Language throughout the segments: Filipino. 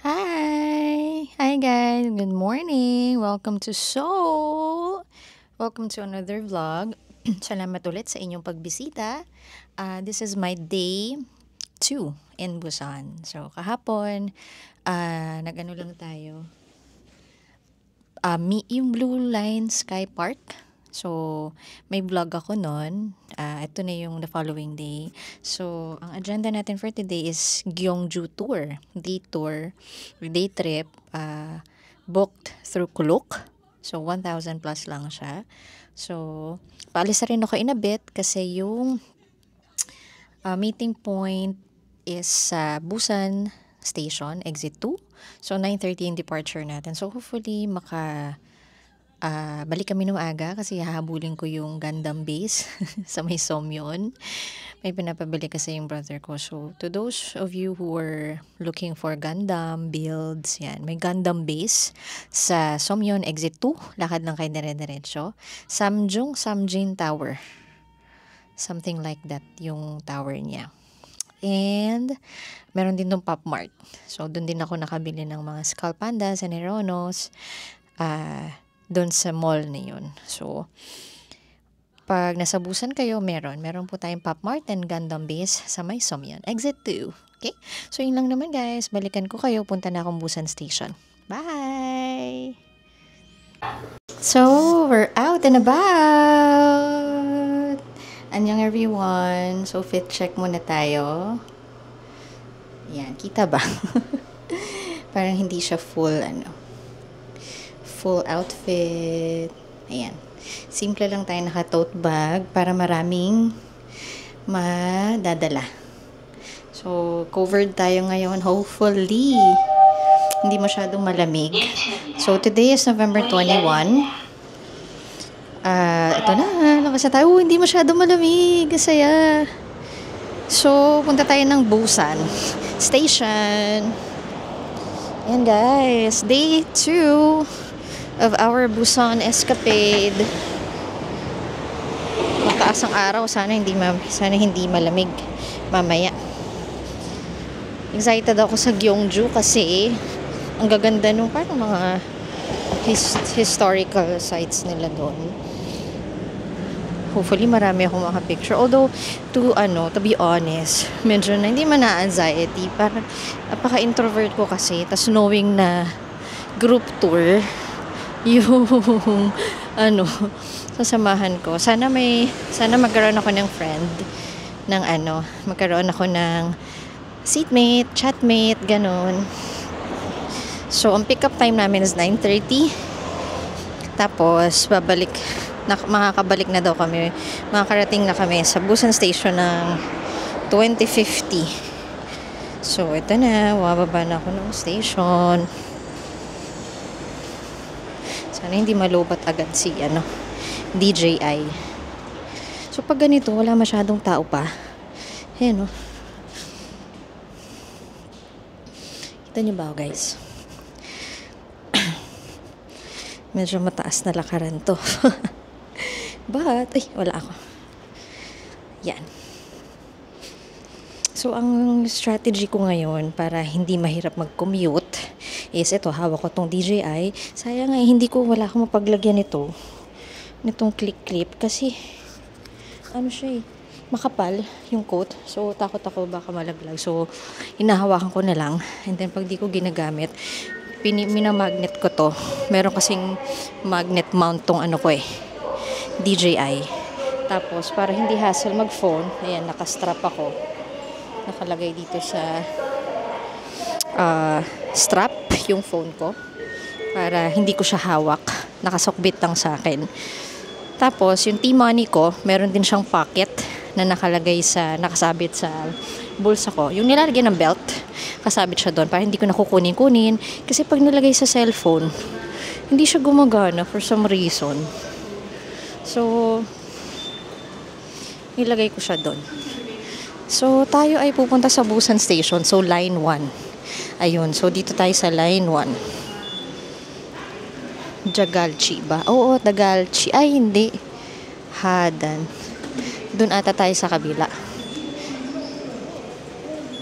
Hi! Hi guys! Good morning! Welcome to Seoul! Welcome to another vlog. Salamat ulit sa inyong pagbisita. This is my day 2 in Busan. So, kahapon, nag-ano lang tayo. Yung Blue Line Sky Park. So, may vlog ako nun. Ito na yung the following day. So, ang agenda natin for today is Gyeongju Tour. Day tour, day trip, booked through Klook. So, 1,000 plus lang siya. So, paalis na rin ako in a bit kasi yung meeting point is sa Busan Station, exit 2. So, 9:30 yung departure natin. So, hopefully, balik kami ng aga kasi hahabulin ko yung Gundam base sa may Somyon. May pinapabili kasi yung brother ko. So, to those of you who are looking for Gundam builds, yan. May Gundam base sa Somyon exit 2. Lakad lang kayo dire-diretso. Samjin Tower. Something like that yung tower niya. And meron din dong Pop Mart. So, doon din ako nakabili ng mga Skull Panda sa Neronos. Doon sa mall na yun. So, pag nasa Busan kayo, meron po tayong Pop Mart and Gundam base sa may Somyon. Exit 2. Okay? So, yun lang naman guys. Balikan ko kayo. Punta na akong Busan Station. Bye! So, we're out and about! Annyeong everyone. So, fit check muna tayo. Yan, kita ba? Parang hindi siya full outfit. Ayan. Simple lang tayo naka-tote bag para maraming madadala. So, covered tayo ngayon. Hopefully, hindi masyadong malamig. So, today is November 21. Ito na. Lakas na tayo. Hindi masyadong malamig. Saya. So, punta tayo ng Busan Station. Ayan guys. Day 2 of our Busan escapade. Mataas ang araw, sana hindi malamig mamaya. Excited ako sa Gyeongju kasi ang gaganda nung parang mga historical sites nila doon. Hopefully marami akong maka-picture. Although to be honest, medyo na hindi man na-anxiety, parang napaka-introvert ko kasi, tas knowing na group tour yung sasamahan ko. Sana magkaroon ako ng friend ng magkaroon ako ng seatmate, chatmate, ganon. So, ang pick up time namin is 9:30. Tapos, makakabalik na daw kami. Makakarating na kami sa Busan Station ng 20:50. So, ito na. Wababa na ako ng station. Sana hindi malobat agad si DJI. So pag ganito wala masyadong tao pa. Ayan Kita niyo ba guys? Medyo mataas na lakaran to. But wala ako. Yan. So ang strategy ko ngayon para hindi mahirap mag-commute is ito, hawak ko tong DJI. Sayang hindi wala akong mapaglagyan nitong clip kasi siya makapal yung coat. So takot ako baka malaglag. So hinahawakan ko na lang, and then pag di ko ginagamit, minamagnet ko to. Meron kasing magnet mount tong DJI. Tapos para hindi hassle mag-phone, ayan, nakastrap ako. Nakalagay dito sa strap yung phone ko para hindi ko siya hawak, nakasukbit lang sa akin. Tapos yung T-money ko, meron din siyang pocket na nakasabit sa bulsa ko. Yung nilalagay ng belt, kasabit siya doon para hindi ko nakukunin kasi pag nilagay sa cellphone, hindi siya gumagana for some reason. So nilagay ko siya doon. So tayo ay pupunta sa Busan Station, so line 1. Ayun, so dito tayo sa line 1. Jagalchi ba? Oo, Dagalchi. Ay, hindi. Hadan. Doon ata tayo sa kabila.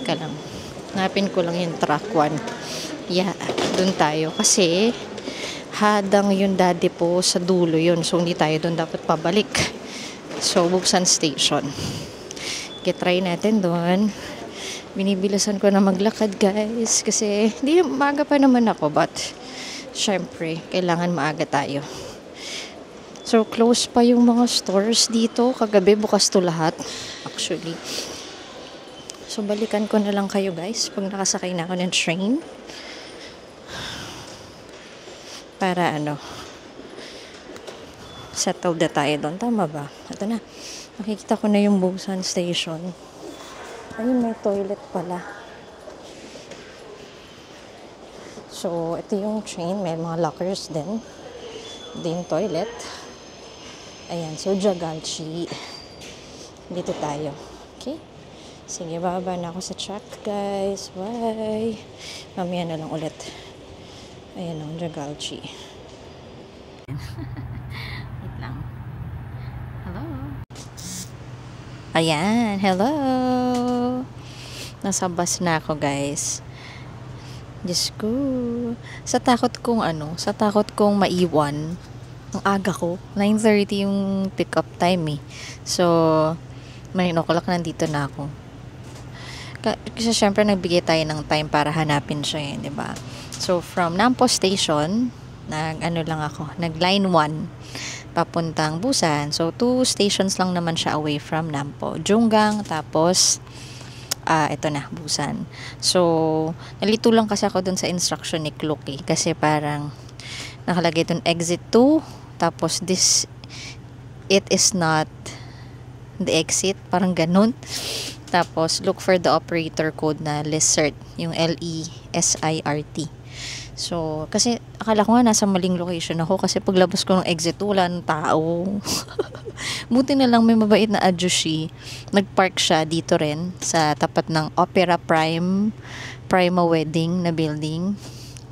Teka lang. Hanapin ko lang yung track 1. Yeah, dun tayo. Kasi, hadang yung daddy po sa dulo yun. So, hindi tayo dun dapat pabalik. So, Buksan Station. Try natin dun. Binibilisan ko na maglakad, guys. Kasi, hindi, maaga pa naman ako. But, syempre, kailangan maaga tayo. So, close pa yung mga stores dito. Kagabi, bukas to lahat. Actually. So, balikan ko na lang kayo, guys. Pag nakasakay na ako ng train. Para settled na tayo doon. Tama ba? Ito na. Makikita ko na yung Busan Station. Ayun, may toilet pala. So, ito yung train. May mga lockers din. Din toilet. Ayan. So, Jagalchi. Dito tayo. Okay? Sige, bababa na ako sa truck, guys. Bye. Mamaya na lang ulit. Ayan o, Jagalchi. Wait lang. Hello? Ayan, hello! Nasa bus na ako, guys. Diyos ko. Sa takot kong maiwan. Ang aga ko. 9:30 yung pick-up time eh. So, 9 o'clock nandito na ako. Kasi syempre nagbigay tayo ng time para hanapin siya eh, 'di ba? So from Nampo Station, nag line 1 papuntang Busan. So 2 stations lang naman siya away from Nampo. Junggang, tapos ito na, Busan. So nalito lang kasi ako dun sa instruction ni Klook eh, kasi parang nakalagay dun exit 2, tapos it is not the exit, parang ganun. Tapos, look for the operator code na LESIRT, yung LESIRT. So, kasi akala ko nga nasa maling location ako kasi paglabas ko ng exit, wala ng tao. Buti na lang may mabait na adjushi. Nagpark siya dito rin sa tapat ng Opera Prima Wedding na building.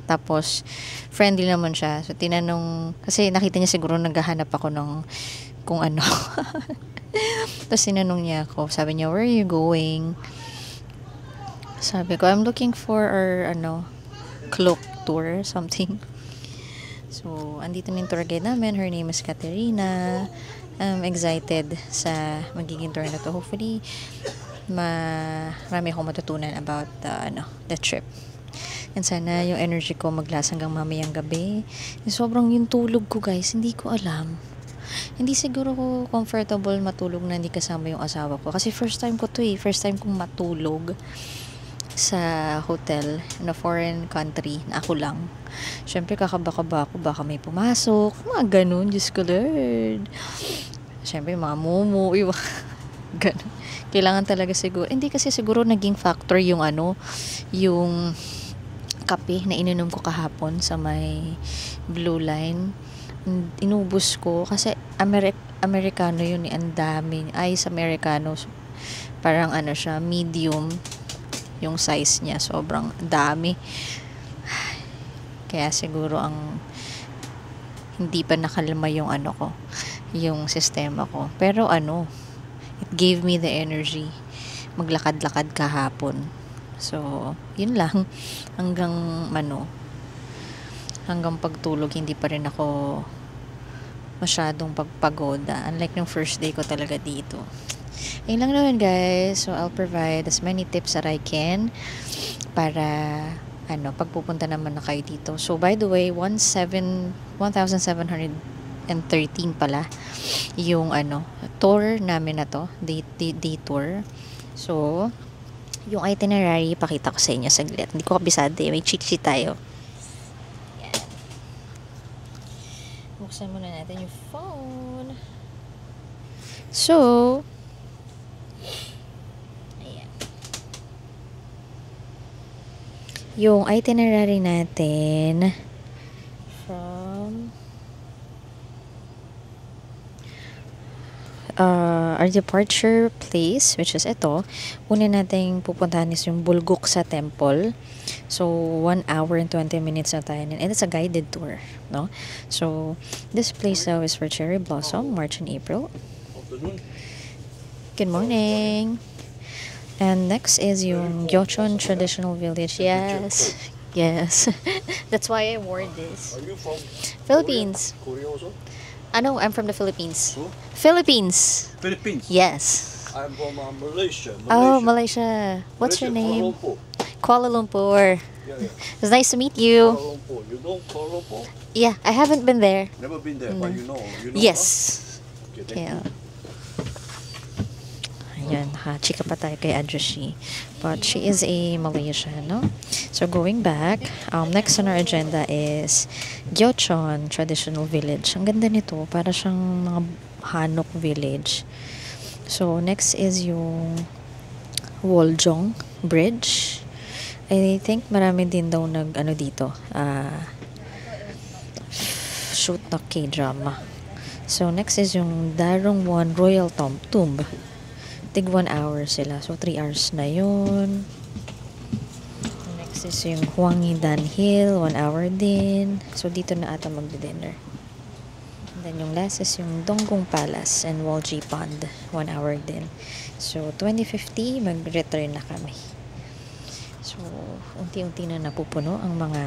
Tapos, friendly naman siya. So, tinanong, kasi nakita niya siguro naghahanap ako ng kung ano. Tapos tinanong niya ako, sabi niya, where are you going? Sabi ko, I'm looking for our cloak tour, something. So, andito na yung tour guide namin. Her name is Katerina. I'm excited sa magiging tour na to. Hopefully, marami akong matutunan about the trip. And sana yung energy ko maglas hanggang mamayang gabi. Sobrang yung tulog ko, guys, hindi ko alam. Hindi siguro ko comfortable matulog na hindi kasama yung asawa ko. Kasi first time ko to eh. First time kong matulog sa hotel in a foreign country na ako lang. Siyempre kakaba-kaba ako. Baka may pumasok. Mga ganun. Diyos ko, Lord. Siyempre mga mumu. Ganun. Kailangan talaga siguro. Hindi kasi siguro naging factor yung yung kape na ininom ko kahapon sa may Blue Line. Inubos ko kasi Americano yun eh, ang dami ice Americano, parang siya medium yung size niya, sobrang dami, kaya siguro ang hindi pa nakalma yung yung sistema ko, pero it gave me the energy maglakad-lakad kahapon. So yun lang, hanggang pagtulog hindi pa rin ako masyadong pagpagoda, unlike nung first day ko talaga dito. Ayun lang naman, guys. So I'll provide as many tips that I can para pagpupunta naman na kayo dito. So by the way, 1,713 pala yung tour namin na to, day tour. So yung itinerary pakita ko sa inyo saglit, hindi ko kabisado eh, may cheat sheet tayo. Buksan muna natin yung phone. So, ayan. Yung itinerary natin from our departure place, which is ito. Una nating pupuntahan is yung Bulguksa Temple. So, 1 hour and 20 minutes na tayo. And it's a guided tour, no? So, this place now is for cherry blossom, March and April. Good morning! And next is yung Gyeochon Traditional Village. Yes! Yes. That's why I wore this. Are you from Philippines. Korea also? No, I'm from the Philippines. Who? Philippines. Philippines. Yes. I'm from Malaysia. Oh, Malaysia. What's your name? Kuala Lumpur. Kuala Lumpur. Yeah. It's nice to meet you. Kuala Lumpur. You know Kuala Lumpur? Yeah, I haven't been there. Never been there, but you know. Yes. Huh? Okay, thank Yeah. you. Ayan, chika pa tayo kay Adjushi. But she is a Malaysian, no? So going back, next on our agenda is Gyeocheon Traditional Village. Ang ganda nito, para siyang mga Hanok Village. So next is yung Woljong Bridge. I think marami din daw dito, shoot na K-drama. So next is yung Darongwon Royal Tomb. Tig 1 hour sila. So 3 hours na yun. Next is yung Hwanghidan Hill. 1 hour din. So dito na ata magdi-dinner. And then yung last is yung Donggong Palace and Walji Pond. 1 hour din. So 2050 mag-return na kami. So unti-unti na napupuno ang mga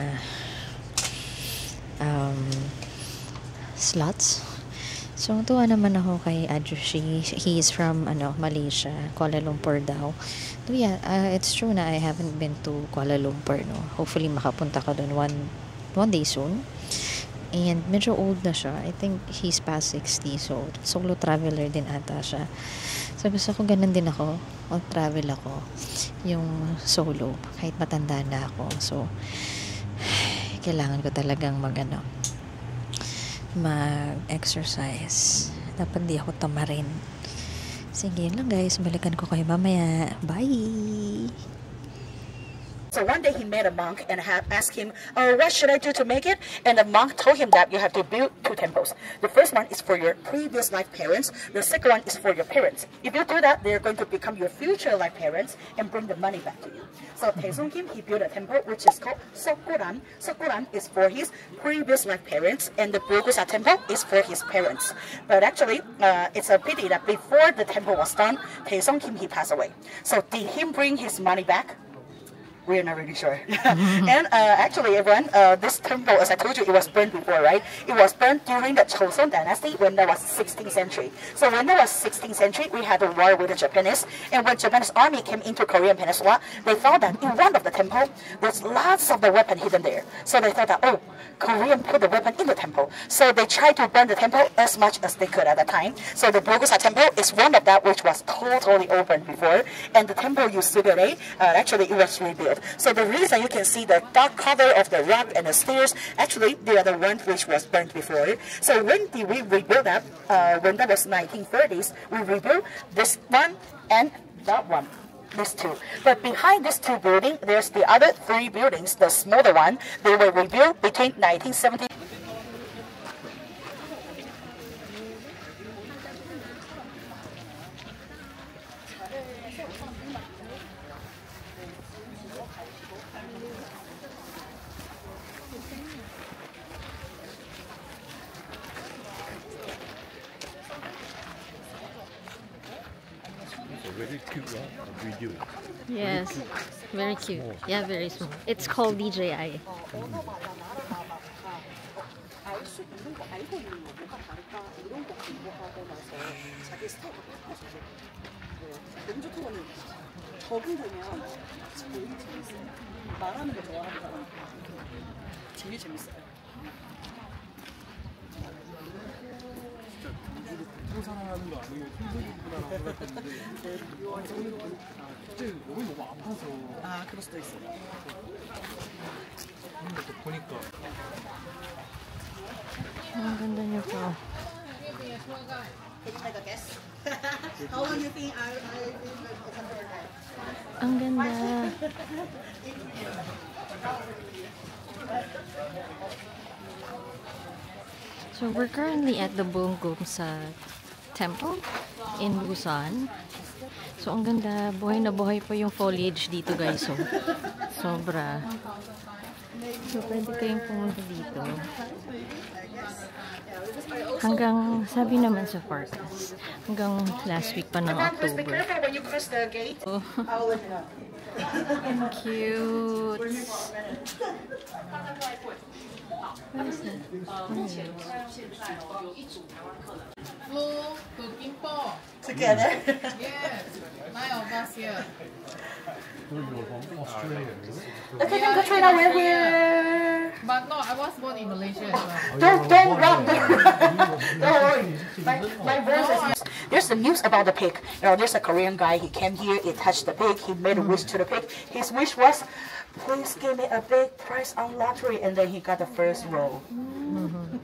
slots. So, tuwa naman ako kay Adjushi. He is from Malaysia, Kuala Lumpur daw. So, yeah, it's true na I haven't been to Kuala Lumpur, no. Hopefully, makapunta ka doon one day soon. And medyo old na siya. I think he's past 60. So, solo traveler din ata siya. So, gusto ko ganun din ako. Mag-travel ako. Yung solo. Kahit matanda na ako. So, kailangan ko talagang mag-exercise. Dapat di ako tamarin. Sige lang guys, balikan ko kayo mamaya. Bye! So one day he met a monk and asked him, what should I do to make it? And the monk told him that you have to build 2 temples. The first one is for your previous life parents. The second one is for your parents. If you do that, they're going to become your future life parents and bring the money back to you. So Taesung Kim, he built a temple which is called Sokuran. Sokuran is for his previous life parents, and the Burgusa temple is for his parents. But actually, it's a pity that before the temple was done, Taesung Kim, he passed away. So did he bring his money back? We're not really sure. And actually, everyone, this temple, as I told you, it was burned before, right? It was burned during the Joseon dynasty when there was 16th century. So when there was 16th century, we had a war with the Japanese. And when Japanese army came into Korean Peninsula, they found that in one of the temple, there's lots of the weapon hidden there. So they thought that, oh, Korean put the weapon in the temple. So they tried to burn the temple as much as they could at the time. So the Burgusa temple is one of that which was totally open before. And the temple you see today, actually it was rebuilt. So the reason you can see the dark color of the rock and the stairs, actually they are the ones which was burnt before. So when did we rebuild that? When that was 1930s, we rebuilt this one and that one. These two. But behind these 2 buildings, there's the other 3 buildings, the smaller one. They were rebuilt between 1970. Very cute video. Yes, very cute. Yeah, very small. It's called DJI. 사랑하는 거 아니고 힘들구나 그랬는데 그때 몸이 너무 아파서 아, 그럴 수도 있어. 근데 또 보니까 Ang ganda niyo po. How long do you think Ang ganda. So we're currently at the Bongumsa Temple in Busan. So ang ganda, buhay na buhay po yung foliage dito guys. So, sobra. So pwede kayong pumunta dito. Hanggang, sabi naman sa forecast, hanggang last week pa ng Please be October. careful when you cross the gate. Oh, I will let you know. cute. Together. Yes, 9 of us here. Okay, then Katrina, we're here. But no, I was born in Malaysia as well. Don't run. Don't worry. My voice is. There's the news about the pig. You know, there's a Korean guy. He came here. He touched the pig. He made a wish to the pig. His wish was, please give me a big prize on lottery. And then he got the first roll.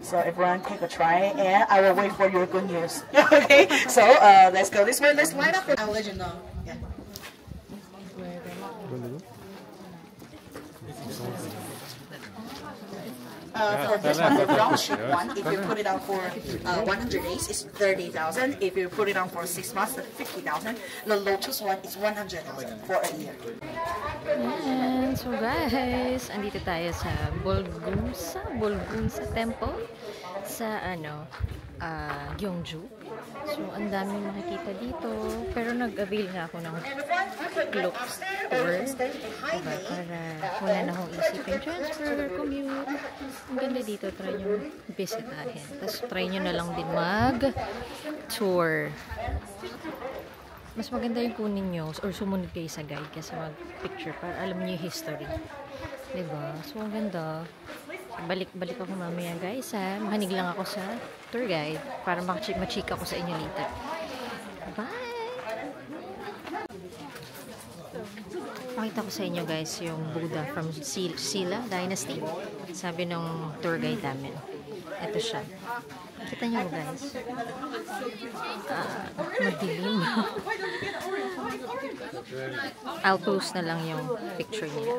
So everyone take a try, and I will wait for your good news. Okay. So let's go this way. Let's line up. I'll let you know. Yeah. For this one, the brown sheep one, if you put it on for 100 days, it's 30,000. If you put it on for 6 months, it's 50,000. The lotus one is 100,000 for a year. Ayan. So guys, andito tayo sa Bolgunsa Temple sa Gyeongju. So ang dami makikita dito, pero nag-avail nga ako ng cloak tour, diba? Para wala na akong isipin transfer or commute. Ang ganda dito, try nyo bisitahin. Tapos try nyo na lang din mag-tour. Mas maganda yung kunin nyo or sumunod kayo sa guide kasi mag-picture para alam nyo yung history. Diba? So, ang ganda. Balik ako mamaya, guys, ha? Mahanig lang ako sa tour guide para machika ko sa inyo later. Bye! Pakita ko sa inyo, guys, yung Buddha from Silla Dynasty. Sabi ng tour guide namin. Ito siya. Kita nyo, guys. Madilim. I'll post na lang yung picture niya.